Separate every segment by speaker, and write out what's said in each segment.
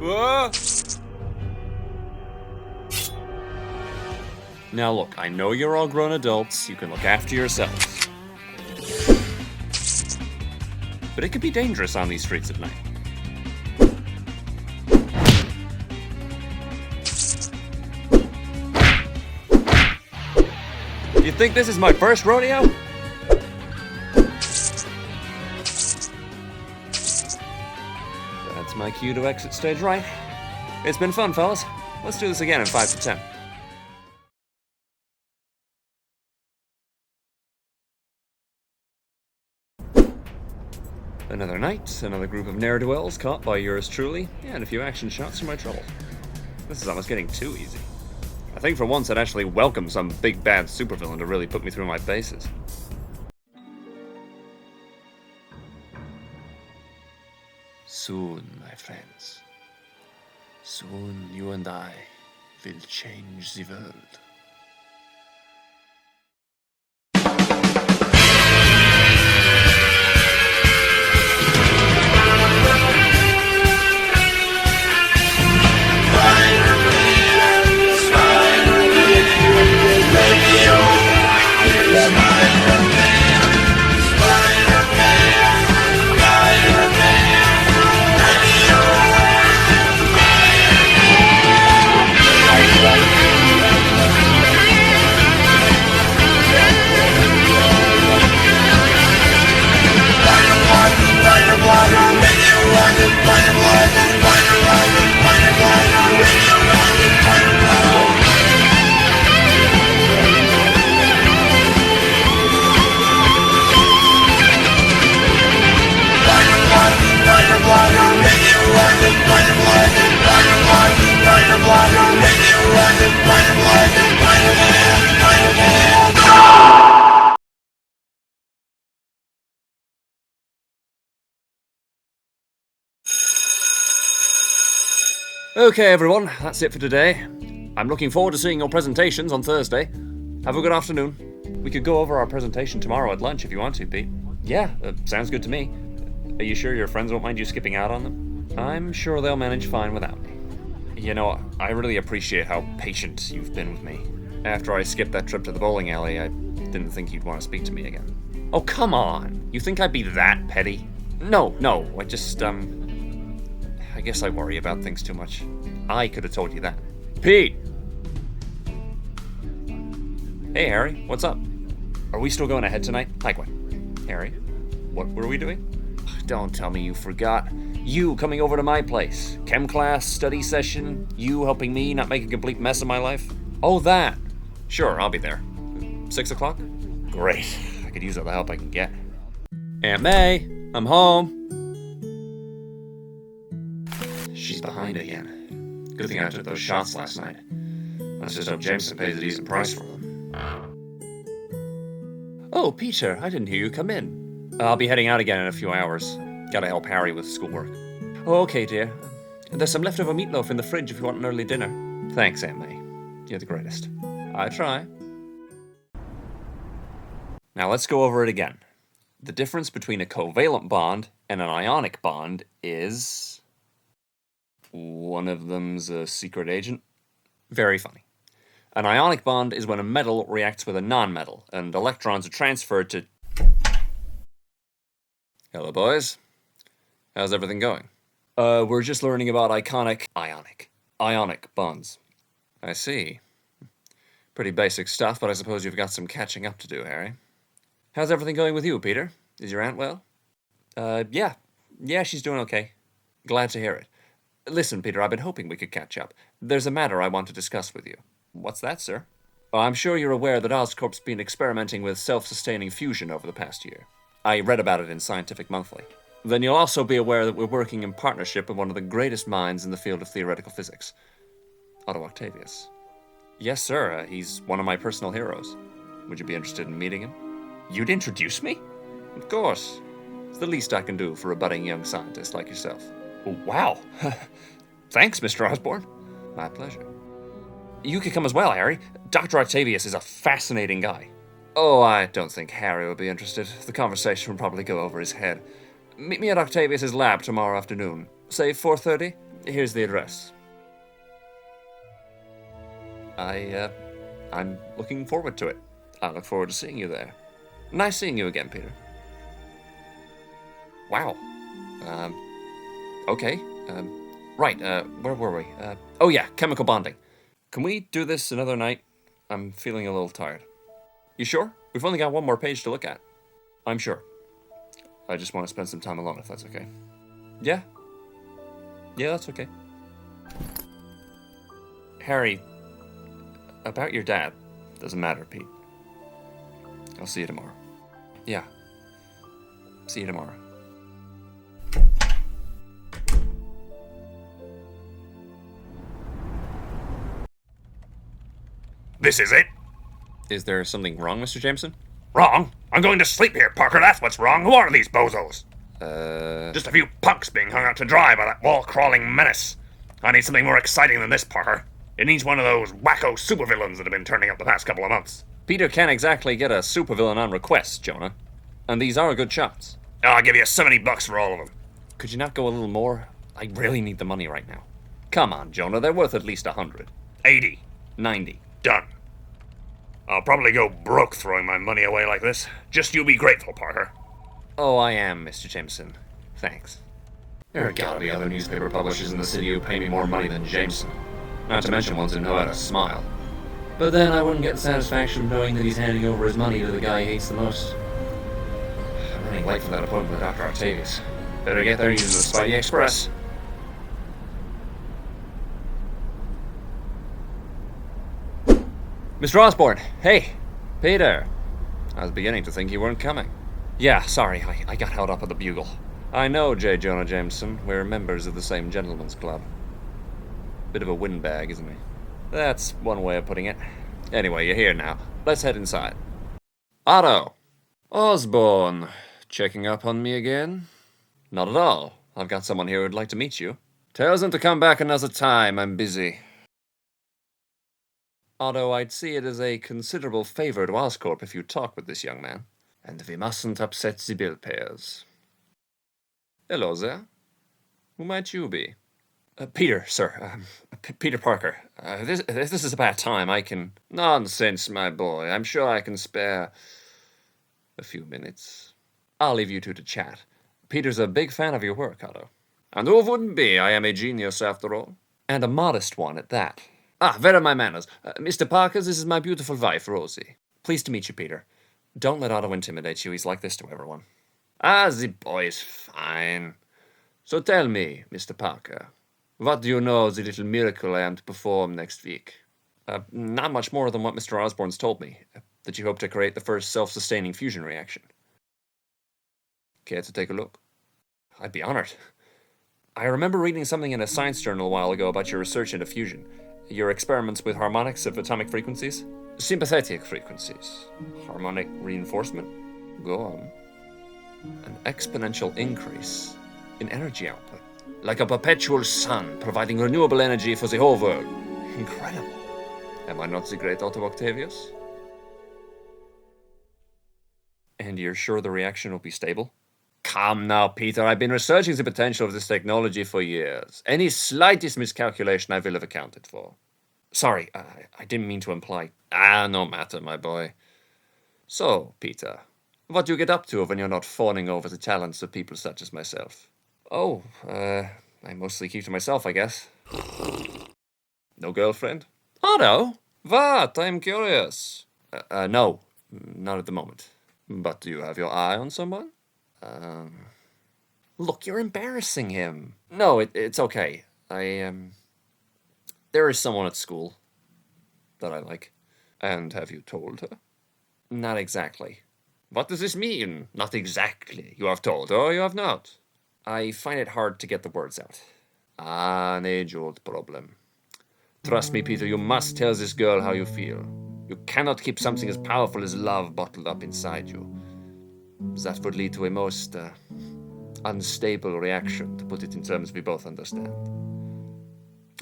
Speaker 1: Now look, I know you're all grown adults, you can look after yourselves. But it can be dangerous on these streets at night. You think this is my first rodeo? That's my cue to exit stage right. It's been fun, fellas. Let's do this again in 5 to 10. Another night, another group of ne'er-do-wells caught by yours truly, and a few action shots for my trouble. This is almost getting too easy. I think for once I'd actually welcome some big bad supervillain to really put me through my paces. Soon, my friends. Soon you and I will change the world. Okay, everyone, that's it for today. I'm looking forward to seeing your presentations on Thursday. Have a good afternoon. We could go over our presentation tomorrow at lunch if you want to, Pete. Yeah, sounds good to me. Are you sure your friends won't mind you skipping out on them? I'm sure they'll manage fine without me. You know, I really appreciate how patient you've been with me. After I skipped that trip to the bowling alley, I didn't think you'd want to speak to me again. Oh, come on. You think I'd be that petty? No, I just, I guess I worry about things too much. I could have told you that. Pete! Hey, Harry, what's up? Are we still going ahead tonight? Hi, Gwen. Harry, what were we doing? Don't tell me you forgot. You coming over to my place. Chem class, study session, you helping me not make a complete mess of my life. Oh, that. Sure, I'll be there. 6 o'clock? Great. I could use all the help I can get. Aunt May, I'm home. She's behind again. Good thing I took those shots last night. Let's just hope Jameson pays a decent price for them. Oh, Peter, I didn't hear you come in. I'll be heading out again in a few hours. Gotta help Harry with schoolwork. Oh, okay, dear. There's some leftover meatloaf in the fridge if you want an early dinner. Thanks, Aunt May. You're the greatest. I try. Now let's go over it again. The difference between a covalent bond and an ionic bond is... one of them's a secret agent. Very funny. An ionic bond is when a metal reacts with a non-metal, and electrons are transferred to... Hello, boys. How's everything going? We're just learning about ionic bonds. I see. Pretty basic stuff, but I suppose you've got some catching up to do, Harry. How's everything going with you, Peter? Is your aunt well? Yeah, she's doing okay. Glad to hear it. Listen, Peter, I've been hoping we could catch up. There's a matter I want to discuss with you. What's that, sir? Well, I'm sure you're aware that Oscorp's been experimenting with self-sustaining fusion over the past year. I read about it in Scientific Monthly. Then you'll also be aware that we're working in partnership with one of the greatest minds in the field of theoretical physics, Otto Octavius. Yes, sir. He's one of my personal heroes. Would you be interested in meeting him? You'd introduce me? Of course. It's the least I can do for a budding young scientist like yourself. Oh, wow. Thanks, Mr. Osborn. My pleasure. You could come as well, Harry. Dr. Octavius is a fascinating guy. Oh, I don't think Harry will be interested. The conversation will probably go over his head. Meet me at Octavius's lab tomorrow afternoon. Say 4:30? Here's the address. I'm looking forward to it. I look forward to seeing you there. Nice seeing you again, Peter. Wow. Okay. Right, where were we? Oh yeah, chemical bonding. Can we do this another night? I'm feeling a little tired. You sure? We've only got one more page to look at. I'm sure. I just want to spend some time alone, if that's okay. Yeah. Yeah, that's okay. Harry, about your dad. Doesn't matter, Pete. I'll see you tomorrow. Yeah. See you tomorrow.
Speaker 2: This is it?
Speaker 1: Is there something wrong, Mr. Jameson?
Speaker 2: Wrong? I'm going to sleep here, Parker. That's what's wrong. Who are these bozos? Just a few punks being hung out to dry by that wall-crawling menace. I need something more exciting than this, Parker. It needs one of those wacko supervillains that have been turning up the past couple of months.
Speaker 1: Peter can't exactly get a supervillain on request, Jonah. And these are good shots.
Speaker 2: I'll give you $70 for all of them.
Speaker 1: Could you not go a little more? I really need the money right now. Come on, Jonah, they're worth at least 100.
Speaker 2: 80.
Speaker 1: 90.
Speaker 2: Done. I'll probably go broke throwing my money away like this. Just you be grateful, Parker.
Speaker 1: Oh, I am, Mr. Jameson. Thanks. There are gotta be other newspaper publishers in the city who pay me more money than Jameson. Not to mention ones who know how to smile. But then I wouldn't get the satisfaction of knowing that he's handing over his money to the guy he hates the most. I'm running late for that appointment with Dr. Octavius. Better get there using the Spidey Express. Mr. Osborne, hey! Peter! I was beginning to think you weren't coming. Yeah, sorry, I got held up at the Bugle. I know J. Jonah Jameson. We're members of the same gentleman's club. Bit of a windbag, isn't he? That's one way of putting it. Anyway, you're here now. Let's head inside. Otto! Osborne. Checking up on me again? Not at all. I've got someone here who'd like to meet you. Tells him to come back another time. I'm busy. Otto, I'd see it as a considerable favor to Oscorp if you talk with this young man. And we mustn't upset the bill payers. Hello there. Who might you be? Peter, sir. Peter Parker. This is a bad time. I can... Nonsense, my boy. I'm sure I can spare a few minutes. I'll leave you two to chat. Peter's a big fan of your work, Otto. And who wouldn't be? I am a genius, after all. And a modest one at that. Ah, where are my manners? Mr. Parker, this is my beautiful wife, Rosie. Pleased to meet you, Peter. Don't let Otto intimidate you. He's like this to everyone. Ah, the boy's fine. So tell me, Mr. Parker, what do you know of the little miracle I am to perform next week? Not much more than what Mr. Osborne's told me, that you hope to create the first self-sustaining fusion reaction. Care to take a look? I'd be honored. I remember reading something in a science journal a while ago about your research into fusion. Your experiments with harmonics of atomic frequencies? Sympathetic frequencies. Harmonic reinforcement? Go on. An exponential increase in energy output. Like a perpetual sun, providing renewable energy for the whole world. Incredible. Am I not the great Otto Octavius? And you're sure the reaction will be stable? Come now, Peter. I've been researching the potential of this technology for years. Any slightest miscalculation I will have accounted for. Sorry, I didn't mean to imply... no matter, my boy. So, Peter, what do you get up to when you're not fawning over the talents of people such as myself? Oh, I mostly keep to myself, I guess. No girlfriend? Otto? What? I'm curious. No, not at the moment. But do you have your eye on someone? Look, you're embarrassing him. No, it's okay. There is someone at school that I like. And have you told her? Not exactly. What does this mean? Not exactly. You have told her or you have not? I find it hard to get the words out. An age-old problem. Trust me, Peter, you must tell this girl how you feel. You cannot keep something as powerful as love bottled up inside you. That would lead to a most unstable reaction, to put it in terms we both understand.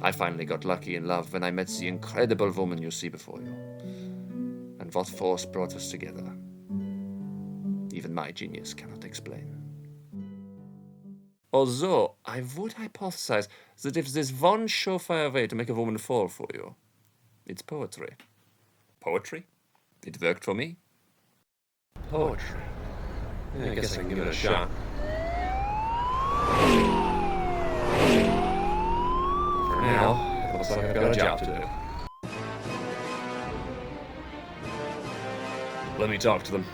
Speaker 1: I finally got lucky in love when I met the incredible woman you see before you. And what force brought us together, even my genius cannot explain. Although, I would hypothesize that if there's one surefire way to make a woman fall for you, it's poetry. Poetry? It worked for me. Poetry. Yeah, I guess I can give it a shot. For now, it looks like I've got a job to do. Let me talk to them.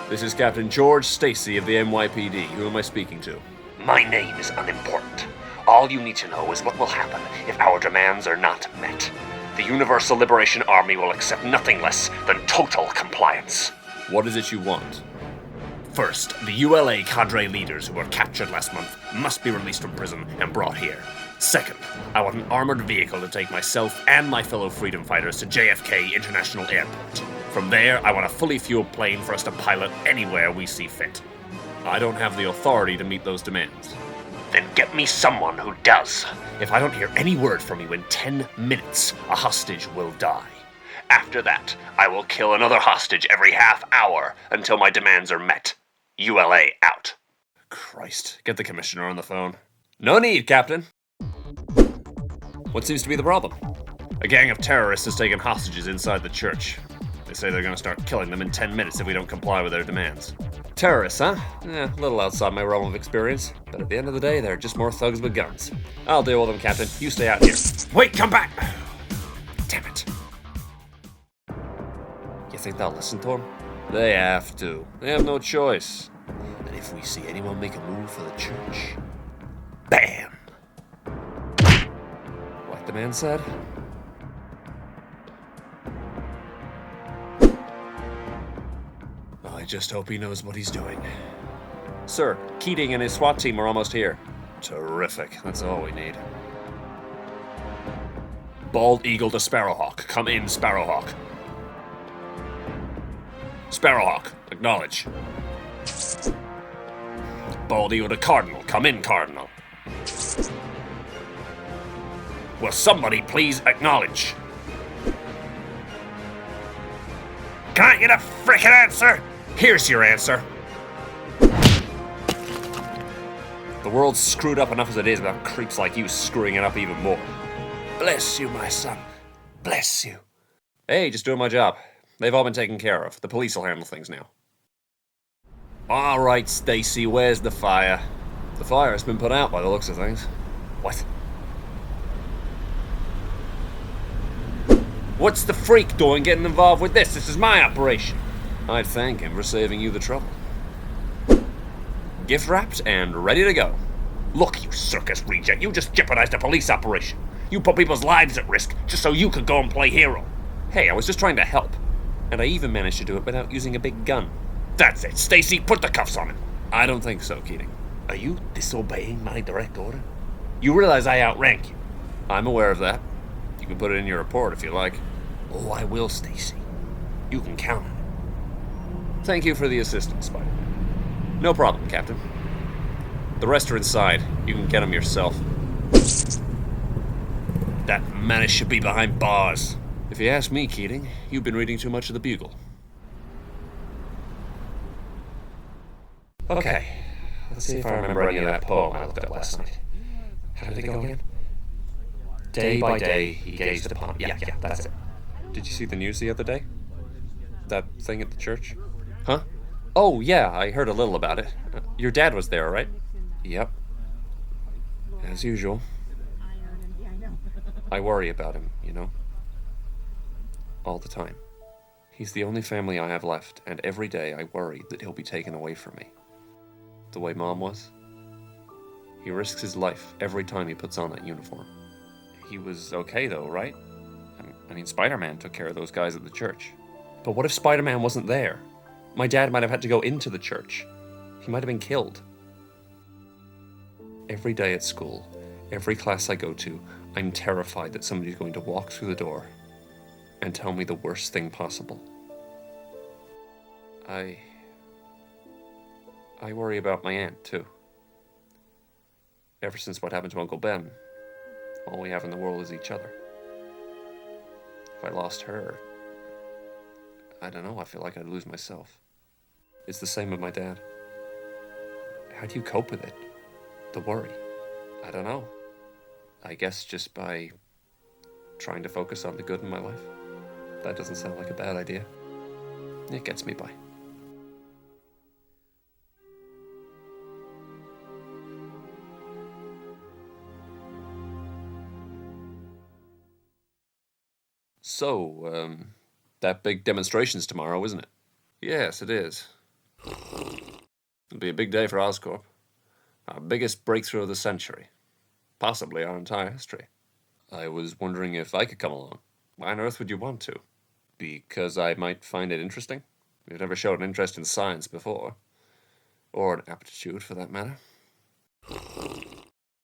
Speaker 1: This is Captain George Stacy of the NYPD. Who am I speaking to?
Speaker 2: My name is unimportant. All you need to know is what will happen if our demands are not met. The Universal Liberation Army will accept nothing less than total compliance.
Speaker 1: What is it you want?
Speaker 2: First, the ULA cadre leaders who were captured last month must be released from prison and brought here. Second, I want an armored vehicle to take myself and my fellow freedom fighters to JFK International Airport. From there, I want a fully fueled plane for us to pilot anywhere we see fit.
Speaker 1: I don't have the authority to meet those demands.
Speaker 2: Then get me someone who does. If I don't hear any word from you in 10 minutes, a hostage will die. After that, I will kill another hostage every half hour until my demands are met. ULA out.
Speaker 1: Christ, get the commissioner on the phone. No need, Captain. What seems to be the problem?
Speaker 2: A gang of terrorists has taken hostages inside the church. They say they're going to start killing them in 10 minutes if we don't comply with their demands.
Speaker 1: Terrorists, huh? Yeah, a little outside my realm of experience. But at the end of the day, they're just more thugs with guns. I'll deal with them, Captain. You stay out here.
Speaker 2: Wait, come back! Damn it.
Speaker 1: You think they'll listen to him? They have to. They have no choice. And if we see anyone make a move for the church...
Speaker 2: Bam!
Speaker 1: Like the man said? I just hope he knows what he's doing. Sir, Keating and his SWAT team are almost here. Terrific. That's all we need.
Speaker 2: Bald Eagle to Sparrowhawk. Come in, Sparrowhawk. Sparrowhawk, acknowledge. Bald Eagle to Cardinal. Come in, Cardinal. Will somebody please acknowledge? Can I get a frickin' answer? Here's your answer.
Speaker 1: The world's screwed up enough as it is without creeps like you screwing it up even more.
Speaker 2: Bless you, my son. Bless you.
Speaker 1: Hey, just doing my job. They've all been taken care of. The police will handle things now. All right, Stacy, where's the fire? The fire has been put out by the looks of things.
Speaker 2: What?
Speaker 1: What's the freak doing getting involved with this? This is my operation. I'd thank him for saving you the trouble. Gift wrapped and ready to go.
Speaker 2: Look, you circus reject, you just jeopardized a police operation. You put people's lives at risk just so you could go and play hero.
Speaker 1: Hey, I was just trying to help. And I even managed to do it without using a big gun.
Speaker 2: That's it, Stacy, put the cuffs on him.
Speaker 1: I don't think so, Keating.
Speaker 2: Are you disobeying my direct order? You realize I outrank you.
Speaker 1: I'm aware of that. You can put it in your report if you like.
Speaker 2: Oh, I will, Stacy. You can count on it.
Speaker 1: Thank you for the assistance, Spider. No problem, Captain. The rest are inside. You can get them yourself.
Speaker 2: That menace should be behind bars.
Speaker 1: If you ask me, Keating, you've been reading too much of the Bugle. Okay, let's see if I remember any of that poem I looked up last night. How did it go again? Day by day, he gazed upon... Yeah, that's it. Did you see the news the other day? That thing at the church? Huh? Oh, yeah, I heard a little about it. Your dad was there, right? Yep. As usual. I worry about him, you know? All the time. He's the only family I have left, and every day I worry that he'll be taken away from me. The way Mom was. He risks his life every time he puts on that uniform. He was okay, though, right? I mean, Spider-Man took care of those guys at the church. But what if Spider-Man wasn't there? My dad might have had to go into the church. He might have been killed. Every day at school, every class I go to, I'm terrified that somebody's going to walk through the door and tell me the worst thing possible. I worry about my aunt, too. Ever since what happened to Uncle Ben, all we have in the world is each other. If I lost her, I don't know, I feel like I'd lose myself. It's the same with my dad. How do you cope with it? The worry? I don't know. I guess just by trying to focus on the good in my life. That doesn't sound like a bad idea. It gets me by. So, that big demonstration's tomorrow, isn't it? Yes, it is. It'll be a big day for Oscorp. Our biggest breakthrough of the century. Possibly our entire history. I was wondering if I could come along. Why on earth would you want to? Because I might find it interesting? You've never showed an interest in science before. Or an aptitude, for that matter.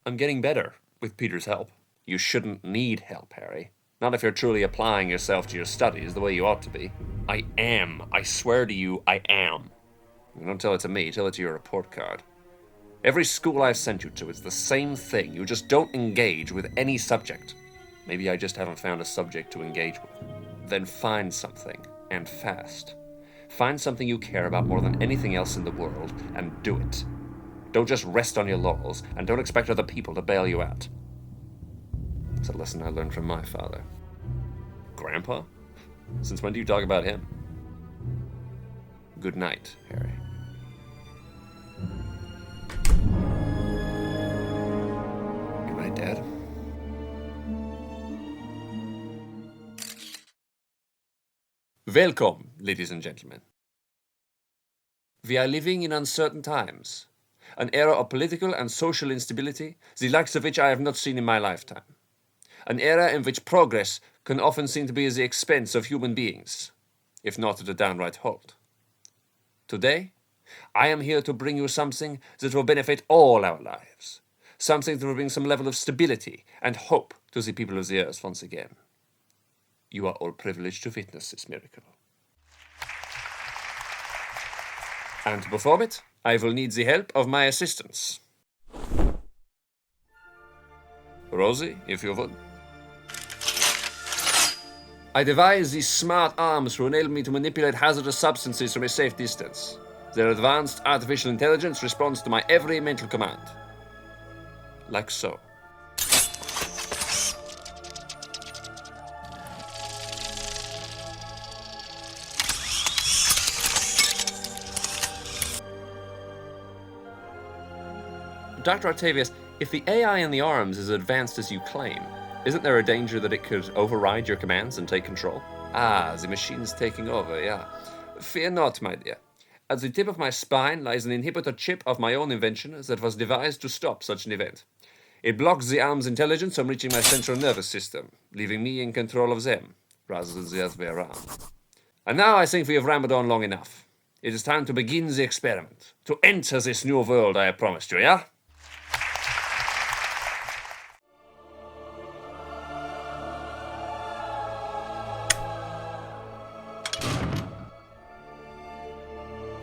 Speaker 1: I'm getting better, with Peter's help. You shouldn't need help, Harry. Not if you're truly applying yourself to your studies the way you ought to be. I am. I swear to you, I am. Don't tell it to me, tell it to your report card. Every school I've sent you to, it's the same thing. You just don't engage with any subject. Maybe I just haven't found a subject to engage with. Then find something, and fast. Find something you care about more than anything else in the world, and do it. Don't just rest on your laurels, and don't expect other people to bail you out. It's a lesson I learned from my father. Grandpa? Since when do you talk about him? Good night, Harry. Good night, Dad. Welcome, ladies and gentlemen. We are living in uncertain times, an era of political and social instability, the likes of which I have not seen in my lifetime. An era in which progress can often seem to be at the expense of human beings, if not at a downright halt. Today, I am here to bring you something that will benefit all our lives, something that will bring some level of stability and hope to the people of the earth once again. You are all privileged to witness this miracle. And to perform it, I will need the help of my assistants. Rosie, if you would. I devised these smart arms to enable me to manipulate hazardous substances from a safe distance. Their advanced artificial intelligence responds to my every mental command. Like so. Dr. Octavius, if the AI in the arms is as advanced as you claim, isn't there a danger that it could override your commands and take control? Ah, the machine's taking over, yeah. Fear not, my dear. At the tip of my spine lies an inhibitor chip of my own invention that was devised to stop such an event. It blocks the arm's intelligence from reaching my central nervous system, leaving me in control of them, rather than the other way around. And now I think we have rambled on long enough. It is time to begin the experiment, to enter this new world I have promised you, yeah?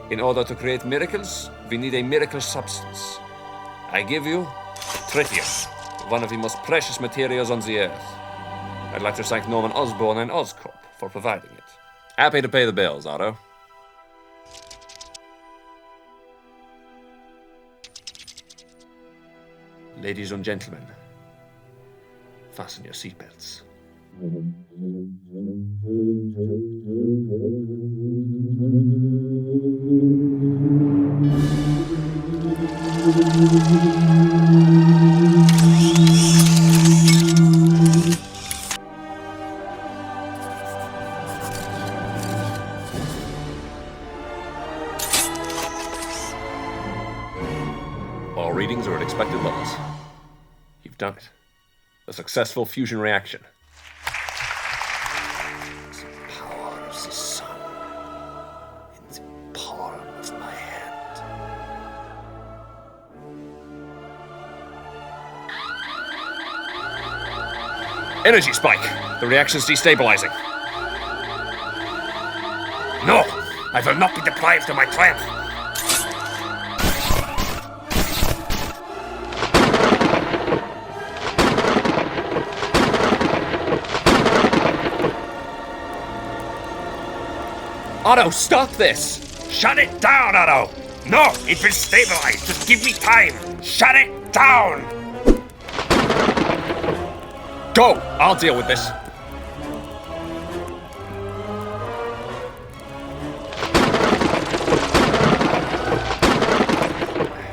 Speaker 1: In order to create miracles, we need a miracle substance. I give you tritium, one of the most precious materials on the earth. I'd like to thank Norman Osborn and Oscorp for providing it. Happy to pay the bills, Otto. Ladies and gentlemen, fasten your seatbelts. All readings are at expected levels. You've done it. A successful fusion reaction. The power of the sun in the palm of my hand. Energy spike! The reaction's destabilizing.
Speaker 2: No! I will not be deprived of my triumph!
Speaker 1: Otto, stop this!
Speaker 2: Shut it down, Otto! No, it will stabilize. Just give me time. Shut it down!
Speaker 1: Go! I'll deal with this.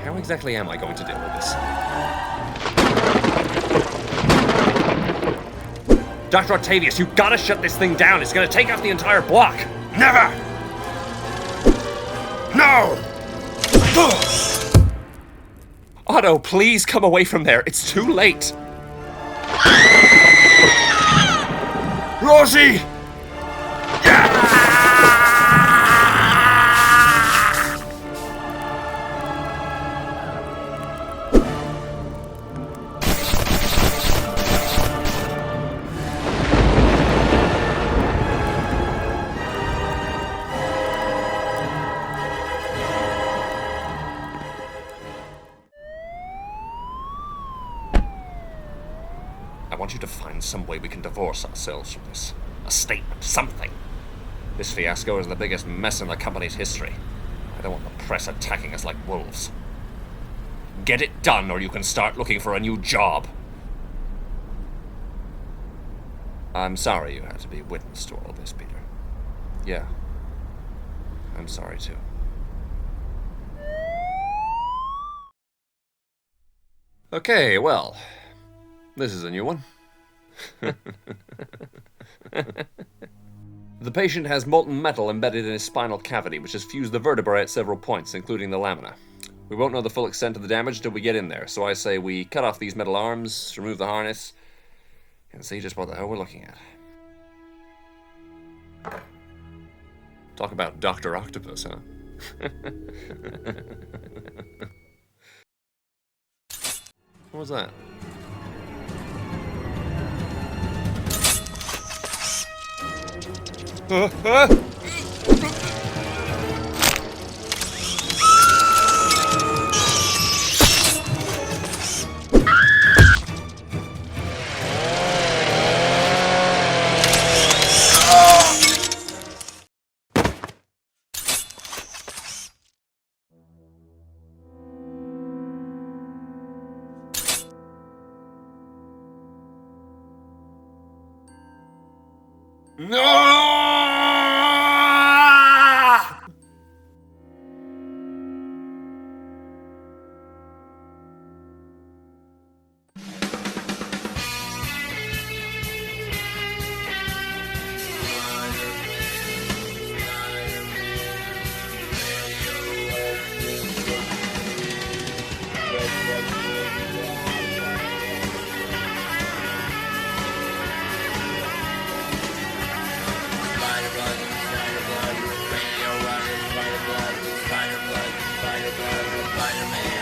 Speaker 1: How exactly am I going to deal with this? Dr. Octavius, you gotta shut this thing down. It's gonna take out the entire block.
Speaker 2: Never! No!
Speaker 1: Otto, please come away from there. It's too late.
Speaker 2: Rosie!
Speaker 1: I want you to find some way we can divorce ourselves from this. A statement, something. This fiasco is the biggest mess in the company's history. I don't want the press attacking us like wolves. Get it done, or you can start looking for a new job. I'm sorry you had to be witness to all this, Peter. Yeah. I'm sorry too. Okay, well, this is a new one. The patient has molten metal embedded in his spinal cavity, which has fused the vertebrae at several points, including the lamina. We won't know the full extent of the damage till we get in there, so I say we cut off these metal arms, remove the harness, and see just what the hell we're looking at. Talk about Dr. Octopus, huh? What was that?
Speaker 2: No!
Speaker 3: Spider-Man.